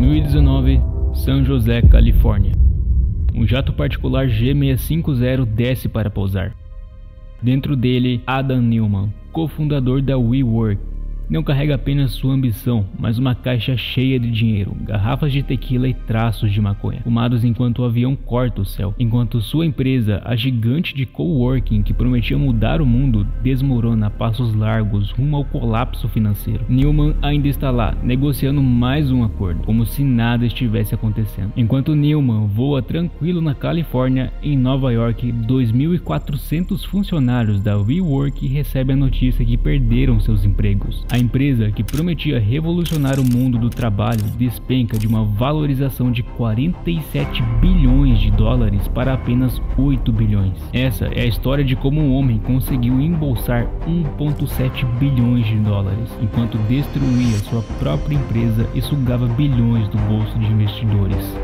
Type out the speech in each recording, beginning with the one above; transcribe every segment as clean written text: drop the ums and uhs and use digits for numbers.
2019, San José, Califórnia. Um jato particular G650 desce para pousar. Dentro dele, Adam Neumann, cofundador da WeWork, não carrega apenas sua ambição, mas uma caixa cheia de dinheiro, garrafas de tequila e traços de maconha, fumados enquanto o avião corta o céu, enquanto sua empresa, a gigante de coworking que prometia mudar o mundo, desmorona a passos largos rumo ao colapso financeiro. Neumann ainda está lá, negociando mais um acordo, como se nada estivesse acontecendo. Enquanto Neumann voa tranquilo na Califórnia, em Nova York, 2.400 funcionários da WeWork recebem a notícia que perderam seus empregos. A empresa, que prometia revolucionar o mundo do trabalho, despenca de uma valorização de 47 bilhões de dólares para apenas 8 bilhões. Essa é a história de como um homem conseguiu embolsar 1,7 bilhões de dólares, enquanto destruía sua própria empresa e sugava bilhões do bolso de investidores.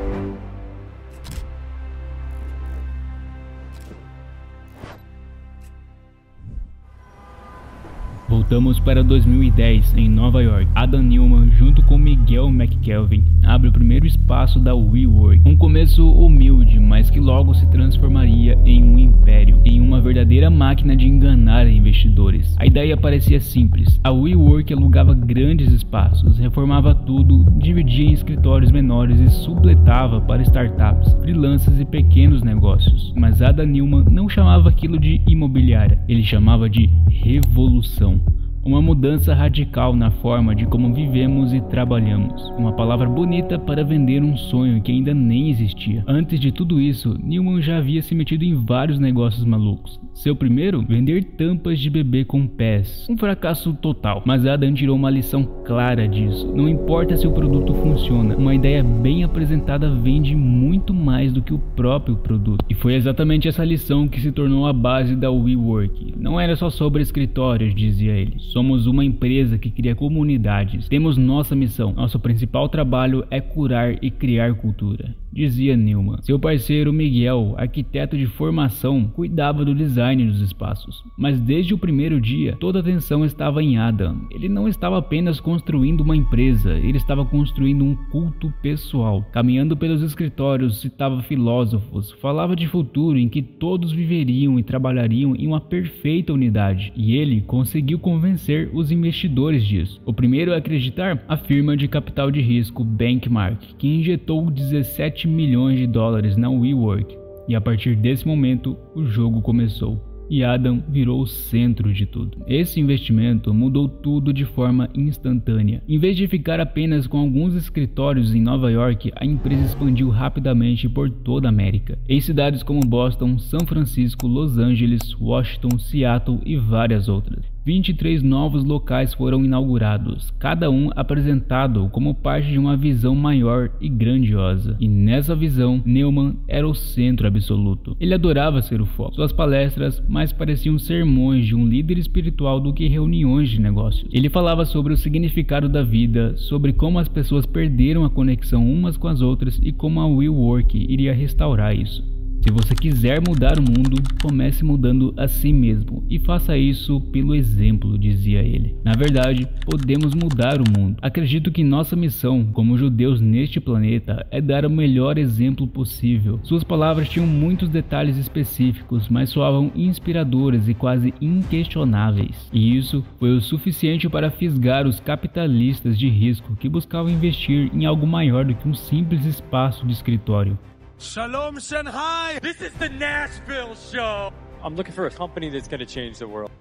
Voltamos para 2010, em Nova York. Adam Neumann, junto com Miguel McKelvey, abre o primeiro espaço da WeWork. Um começo humilde, mas que logo se transformaria em um império, em uma verdadeira máquina de enganar investidores. A ideia parecia simples. A WeWork alugava grandes espaços, reformava tudo, dividia em escritórios menores e subletava para startups, freelancers e pequenos negócios. Mas Adam Neumann não chamava aquilo de imobiliária, ele chamava de revolução. Uma mudança radical na forma de como vivemos e trabalhamos. Uma palavra bonita para vender um sonho que ainda nem existia. Antes de tudo isso, Neumann já havia se metido em vários negócios malucos. Seu primeiro, vender tampas de bebê com pés. Um fracasso total. Mas Adam tirou uma lição clara disso. Não importa se o produto funciona, uma ideia bem apresentada vende muito mais do que o próprio produto. E foi exatamente essa lição que se tornou a base da WeWork. Não era só sobre escritórios, dizia ele. Somos uma empresa que cria comunidades. Temos nossa missão. Nosso principal trabalho é curar e criar cultura, dizia Neumann. Seu parceiro Miguel, arquiteto de formação, cuidava do design dos espaços. Mas desde o primeiro dia, toda a atenção estava em Adam. Ele não estava apenas construindo uma empresa, ele estava construindo um culto pessoal. Caminhando pelos escritórios, citava filósofos, falava de futuro em que todos viveriam e trabalhariam em uma perfeita unidade. E ele conseguiu convencer os investidores disso. O primeiro a acreditar, a firma de capital de risco Bankmark, que injetou 17 milhões de dólares na WeWork. E a partir desse momento, o jogo começou. E Adam virou o centro de tudo. Esse investimento mudou tudo de forma instantânea. Em vez de ficar apenas com alguns escritórios em Nova York, a empresa expandiu rapidamente por toda a América. Em cidades como Boston, São Francisco, Los Angeles, Washington, Seattle e várias outras. 23 novos locais foram inaugurados, cada um apresentado como parte de uma visão maior e grandiosa. E nessa visão, Neumann era o centro absoluto. Ele adorava ser o foco. Suas palestras mais pareciam sermões de um líder espiritual do que reuniões de negócios. Ele falava sobre o significado da vida, sobre como as pessoas perderam a conexão umas com as outras e como a WeWork iria restaurar isso. Se você quiser mudar o mundo, comece mudando a si mesmo e faça isso pelo exemplo, dizia ele. Na verdade, podemos mudar o mundo. Acredito que nossa missão, como judeus neste planeta, é dar o melhor exemplo possível. Suas palavras tinham muitos detalhes específicos, mas soavam inspiradoras e quase inquestionáveis. E isso foi o suficiente para fisgar os capitalistas de risco que buscavam investir em algo maior do que um simples espaço de escritório. Shalom Shanghai! This is the Nashville Show! I'm looking for a company that's going to change the world.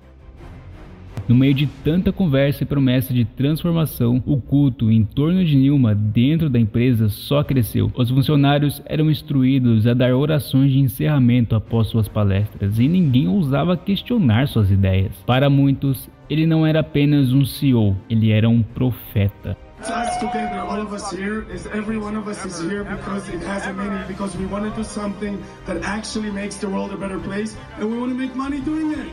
No meio de tanta conversa e promessa de transformação, o culto em torno de Neumann dentro da empresa só cresceu. Os funcionários eram instruídos a dar orações de encerramento após suas palestras e ninguém ousava questionar suas ideias. Para muitos, ele não era apenas um CEO, ele era um profeta. Us together, all of us here, is every one of us is here because it has a meaning, because we want to do something that actually makes the world a better place, and we want to make money doing it.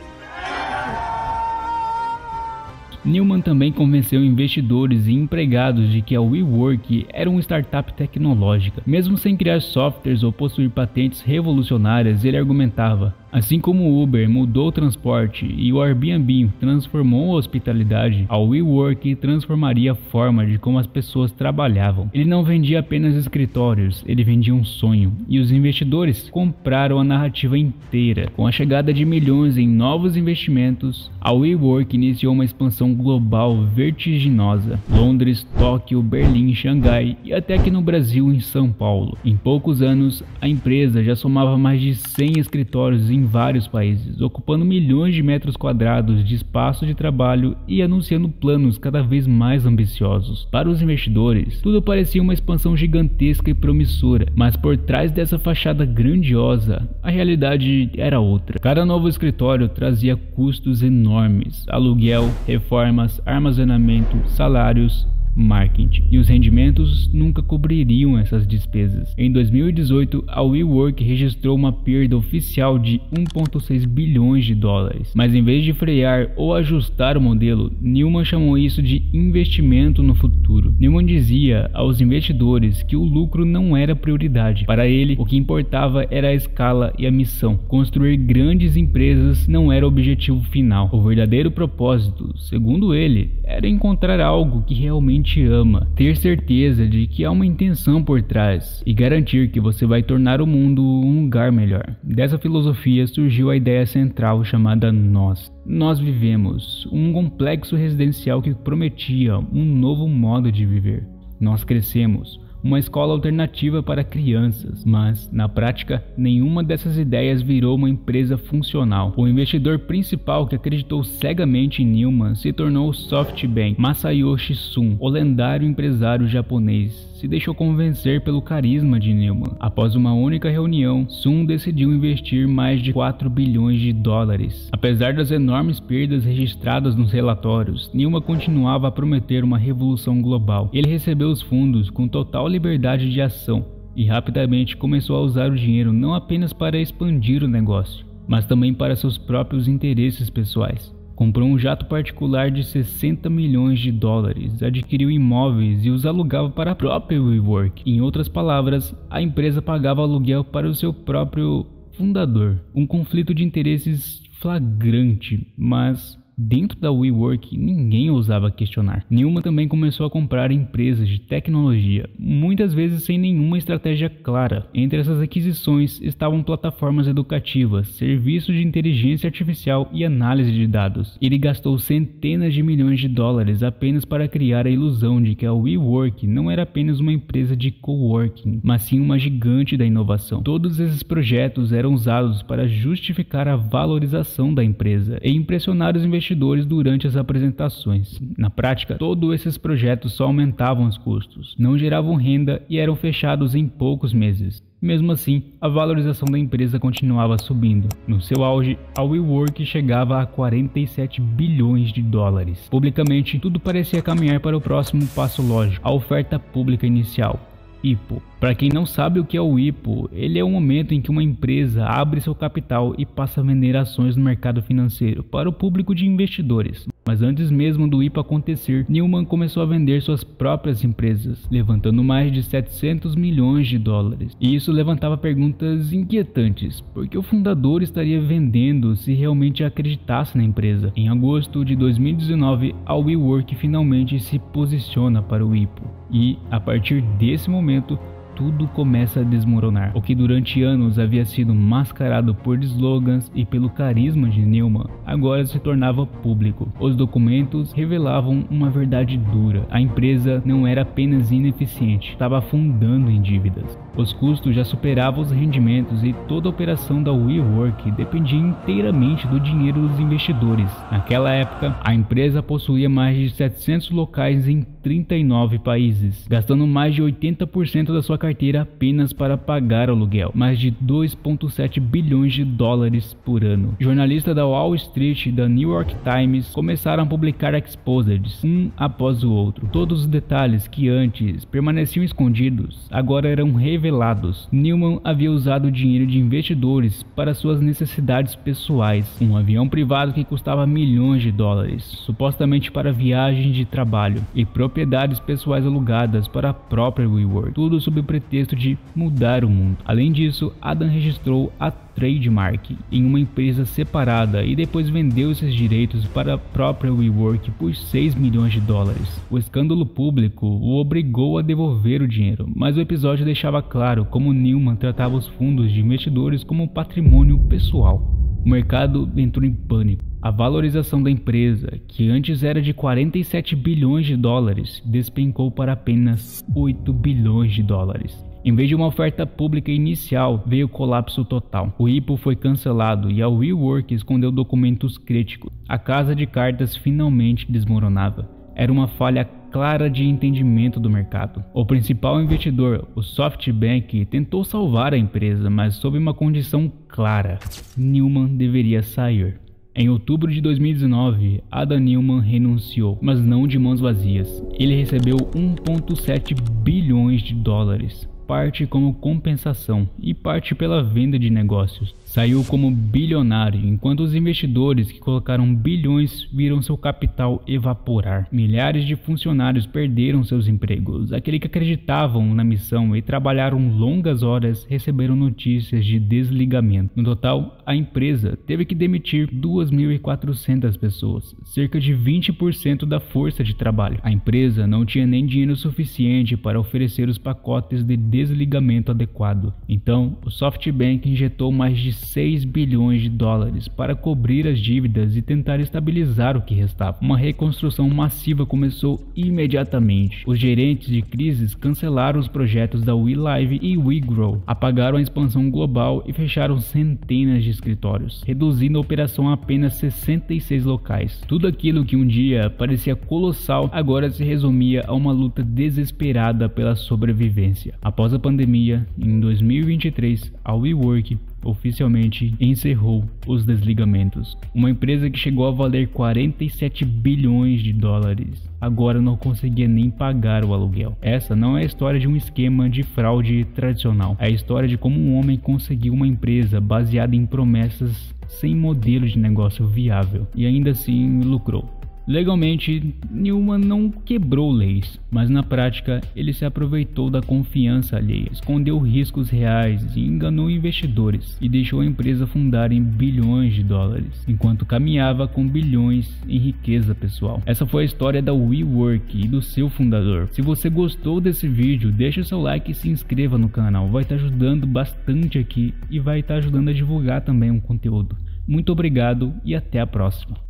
Neumann também convenceu investidores e empregados de que a WeWork era uma startup tecnológica. Mesmo sem criar softwares ou possuir patentes revolucionárias, ele argumentava: Assim como o Uber mudou o transporte e o Airbnb transformou a hospitalidade, a WeWork transformaria a forma de como as pessoas trabalhavam. Ele não vendia apenas escritórios, ele vendia um sonho, e os investidores compraram a narrativa inteira. Com a chegada de milhões em novos investimentos, a WeWork iniciou uma expansão global vertiginosa. Londres, Tóquio, Berlim, Xangai e até aqui no Brasil, em São Paulo. Em poucos anos, a empresa já somava mais de 100 escritórios em vários países, ocupando milhões de metros quadrados de espaço de trabalho e anunciando planos cada vez mais ambiciosos. Para os investidores, tudo parecia uma expansão gigantesca e promissora, mas por trás dessa fachada grandiosa, a realidade era outra. Cada novo escritório trazia custos enormes: aluguel, reformas, armazenamento, salários, marketing, e os rendimentos nunca cobririam essas despesas. Em 2018, a WeWork registrou uma perda oficial de 1,6 bilhões de dólares. Mas em vez de frear ou ajustar o modelo, Neumann chamou isso de investimento no futuro. Neumann dizia aos investidores que o lucro não era prioridade. Para ele, o que importava era a escala e a missão. Construir grandes empresas não era o objetivo final. O verdadeiro propósito, segundo ele, era encontrar algo que realmente ama, ter certeza de que há uma intenção por trás e garantir que você vai tornar o mundo um lugar melhor. Dessa filosofia surgiu a ideia central chamada Nós. Nós vivemos um complexo residencial que prometia um novo modo de viver. Nós crescemos uma escola alternativa para crianças, mas, na prática, nenhuma dessas ideias virou uma empresa funcional. O investidor principal que acreditou cegamente em Neumann se tornou o SoftBank. Masayoshi Son, o lendário empresário japonês, se deixou convencer pelo carisma de Neumann. Após uma única reunião, Son decidiu investir mais de 4 bilhões de dólares. Apesar das enormes perdas registradas nos relatórios, Neumann continuava a prometer uma revolução global. Ele recebeu os fundos com total liberdade de ação e rapidamente começou a usar o dinheiro não apenas para expandir o negócio, mas também para seus próprios interesses pessoais. Comprou um jato particular de 60 milhões de dólares, adquiriu imóveis e os alugava para a própria WeWork. Em outras palavras, a empresa pagava aluguel para o seu próprio fundador. Um conflito de interesses flagrante, mas dentro da WeWork, ninguém ousava questionar. Neumann também começou a comprar empresas de tecnologia, muitas vezes sem nenhuma estratégia clara. Entre essas aquisições estavam plataformas educativas, serviços de inteligência artificial e análise de dados. Ele gastou centenas de milhões de dólares apenas para criar a ilusão de que a WeWork não era apenas uma empresa de coworking, mas sim uma gigante da inovação. Todos esses projetos eram usados para justificar a valorização da empresa e impressionar os investidores durante as apresentações. Na prática, todos esses projetos só aumentavam os custos, não geravam renda e eram fechados em poucos meses. Mesmo assim, a valorização da empresa continuava subindo. No seu auge, a WeWork chegava a 47 bilhões de dólares. Publicamente, tudo parecia caminhar para o próximo passo lógico, a oferta pública inicial. IPO. Para quem não sabe o que é o IPO, ele é o momento em que uma empresa abre seu capital e passa a vender ações no mercado financeiro para o público de investidores. Mas antes mesmo do IPO acontecer, Neumann começou a vender suas próprias empresas, levantando mais de 700 milhões de dólares. E isso levantava perguntas inquietantes, porque o fundador estaria vendendo se realmente acreditasse na empresa. Em agosto de 2019, a WeWork finalmente se posiciona para o IPO. E, a partir desse momento, tudo começa a desmoronar. O que durante anos havia sido mascarado por slogans e pelo carisma de Neumann, agora se tornava público. Os documentos revelavam uma verdade dura. A empresa não era apenas ineficiente, estava afundando em dívidas. Os custos já superavam os rendimentos e toda a operação da WeWork dependia inteiramente do dinheiro dos investidores. Naquela época, a empresa possuía mais de 700 locais em 39 países, gastando mais de 80% da sua carteira apenas para pagar aluguel, mais de 2,7 bilhões de dólares por ano. Jornalistas da Wall Street e da New York Times começaram a publicar exposeds, um após o outro. Todos os detalhes que antes permaneciam escondidos, agora eram revelados. Neumann havia usado o dinheiro de investidores para suas necessidades pessoais. Um avião privado que custava milhões de dólares, supostamente para viagens de trabalho, e propriedades propriedades pessoais alugadas para a própria WeWork, tudo sob o pretexto de mudar o mundo. Além disso, Adam registrou a trademark em uma empresa separada e depois vendeu esses direitos para a própria WeWork por 6 milhões de dólares. O escândalo público o obrigou a devolver o dinheiro, mas o episódio deixava claro como Neumann tratava os fundos de investidores como patrimônio pessoal. O mercado entrou em pânico. A valorização da empresa, que antes era de 47 bilhões de dólares, despencou para apenas 8 bilhões de dólares. Em vez de uma oferta pública inicial, veio o colapso total. O IPO foi cancelado e a WeWork escondeu documentos críticos. A casa de cartas finalmente desmoronava. Era uma falha clara de entendimento do mercado. O principal investidor, o SoftBank, tentou salvar a empresa, mas sob uma condição clara: Neumann deveria sair. Em outubro de 2019, Adam Neumann renunciou, mas não de mãos vazias. Ele recebeu 1,7 bilhões de dólares, parte como compensação e parte pela venda de negócios. Saiu como bilionário, enquanto os investidores que colocaram bilhões viram seu capital evaporar. Milhares de funcionários perderam seus empregos. Aqueles que acreditavam na missão e trabalharam longas horas receberam notícias de desligamento. No total, a empresa teve que demitir 2.400 pessoas, cerca de 20% da força de trabalho. A empresa não tinha nem dinheiro suficiente para oferecer os pacotes de desligamento adequado. Então, o SoftBank injetou mais de 6 bilhões de dólares para cobrir as dívidas e tentar estabilizar o que restava. Uma reconstrução massiva começou imediatamente. Os gerentes de crises cancelaram os projetos da WeLive e WeGrow, apagaram a expansão global e fecharam centenas de escritórios, reduzindo a operação a apenas 66 locais. Tudo aquilo que um dia parecia colossal agora se resumia a uma luta desesperada pela sobrevivência. Após a pandemia, em 2023, a WeWork oficialmente encerrou os desligamentos. Uma empresa que chegou a valer 47 bilhões de dólares agora não conseguia nem pagar o aluguel. Essa não é a história de um esquema de fraude tradicional. É a história de como um homem conseguiu uma empresa baseada em promessas sem modelo de negócio viável e ainda assim lucrou. Legalmente, Neumann não quebrou leis, mas na prática ele se aproveitou da confiança alheia, escondeu riscos reais e enganou investidores e deixou a empresa afundar em bilhões de dólares, enquanto caminhava com bilhões em riqueza pessoal. Essa foi a história da WeWork e do seu fundador. Se você gostou desse vídeo, deixa o seu like e se inscreva no canal, vai estar ajudando bastante aqui e vai estar ajudando a divulgar também o conteúdo. Muito obrigado e até a próxima.